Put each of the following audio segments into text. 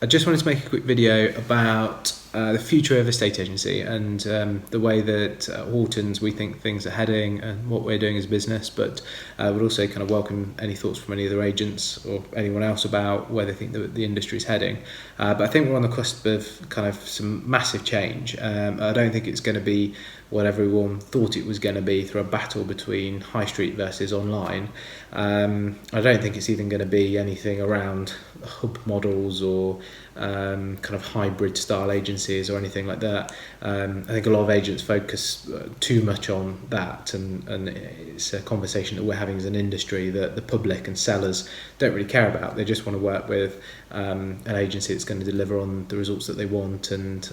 I just wanted to make a quick video about the future of a estate agency and the way that Hortons, we think things are heading and what we're doing as a business, but would also kind of welcome any thoughts from any other agents or anyone else about where they think the industry is heading. But I think we're on the cusp of kind of some massive change. I don't think it's going to be what everyone thought it was going to be through a battle between high street versus online. I don't think it's even going to be anything around hub models or kind of hybrid style agencies or anything like that. I think a lot of agents focus too much on that, and it's a conversation that we're having as an industry that the public and sellers don't really care about. They just want to work with an agency that's going to deliver on the results that they want and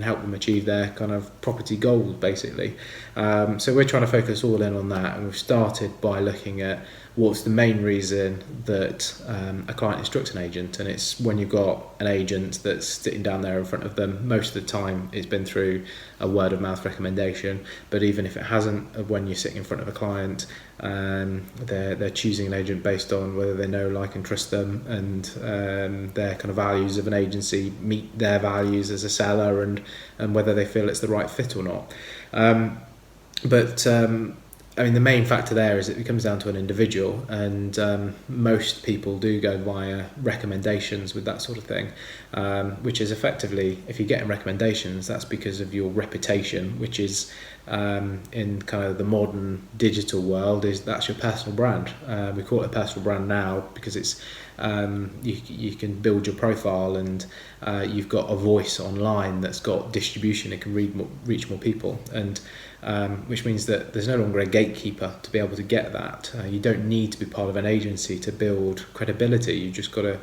help them achieve their kind of property goals, basically. So we're trying to focus all in on that, and we've started by looking at what's the main reason that a client instructs an agent, and it's when you've got an agent that's sitting down there in front of them. Most of the time it's been through a word of mouth recommendation, but even if it hasn't, when you're sitting in front of a client, they're choosing an agent based on whether they know, like and trust them, and their kind of values of an agency meet their values as a seller, and whether they feel it's the right fit or not. I mean, the main factor there is it comes down to an individual, and most people do go via recommendations with that sort of thing, which is effectively, if you're getting recommendations, that's because of your reputation, which is in kind of the modern digital world, that's your personal brand. We call it a personal brand now because it's you can build your profile, and you've got a voice online that's got distribution. It can reach more people, and which means that there's no longer a gatekeeper to be able to get that. You don't need to be part of an agency to build credibility. You've just got to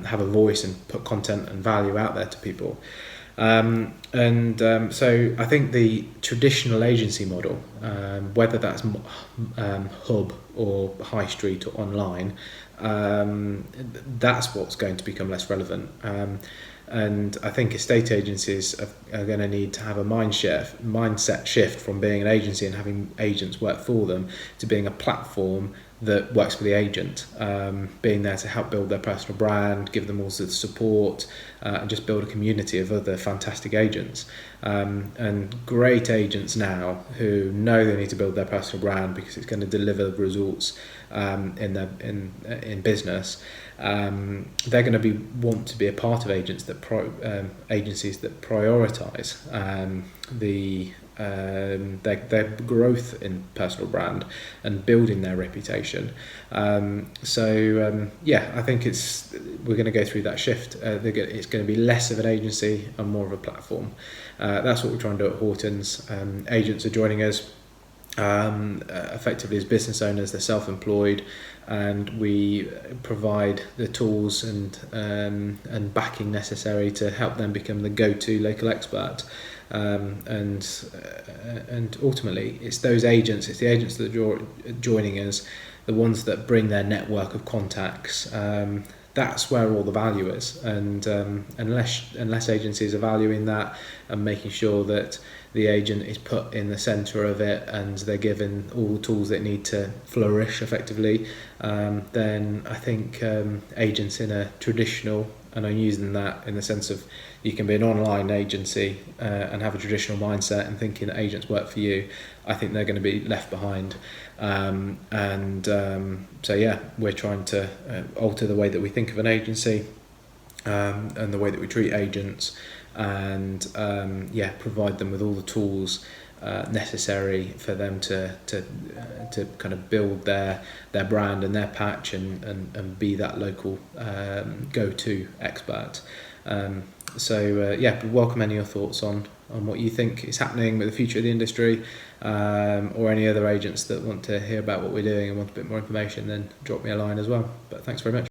have a voice and put content and value out there to people. So I think the traditional agency model, whether that's hub or high street or online, that's what's going to become less relevant. And I think estate agencies are going to need to have a mindset shift from being an agency and having agents work for them to being a platform that works for the agent, being there to help build their personal brand, give them all the support, and just build a community of other fantastic agents. And great agents now who know they need to build their personal brand because it's going to deliver results in business. They're going to want to be a part of agencies that prioritise their growth in personal brand and building their reputation. I think we're going to go through that shift. It's going to be less of an agency and more of a platform. That's what we're trying to do at Hortons. Agents are joining us effectively as business owners. They're self-employed, and we provide the tools and backing necessary to help them become the go-to local expert. And ultimately, it's the agents that are joining us, the ones that bring their network of contacts. That's where all the value is, and unless agencies are valuing that and making sure that the agent is put in the centre of it and they're given all the tools they need to flourish effectively, then I think agents in a traditional, and I'm using that in the sense of you can be an online agency and have a traditional mindset and thinking that agents work for you, I think they're going to be left behind. We're trying to alter the way that we think of an agency and the way that we treat agents, and provide them with all the tools necessary for them to kind of build their brand and their patch and be that local go-to expert. We welcome any of your thoughts on what you think is happening with the future of the industry, or any other agents that want to hear about what we're doing and want a bit more information, then drop me a line as well. But thanks very much.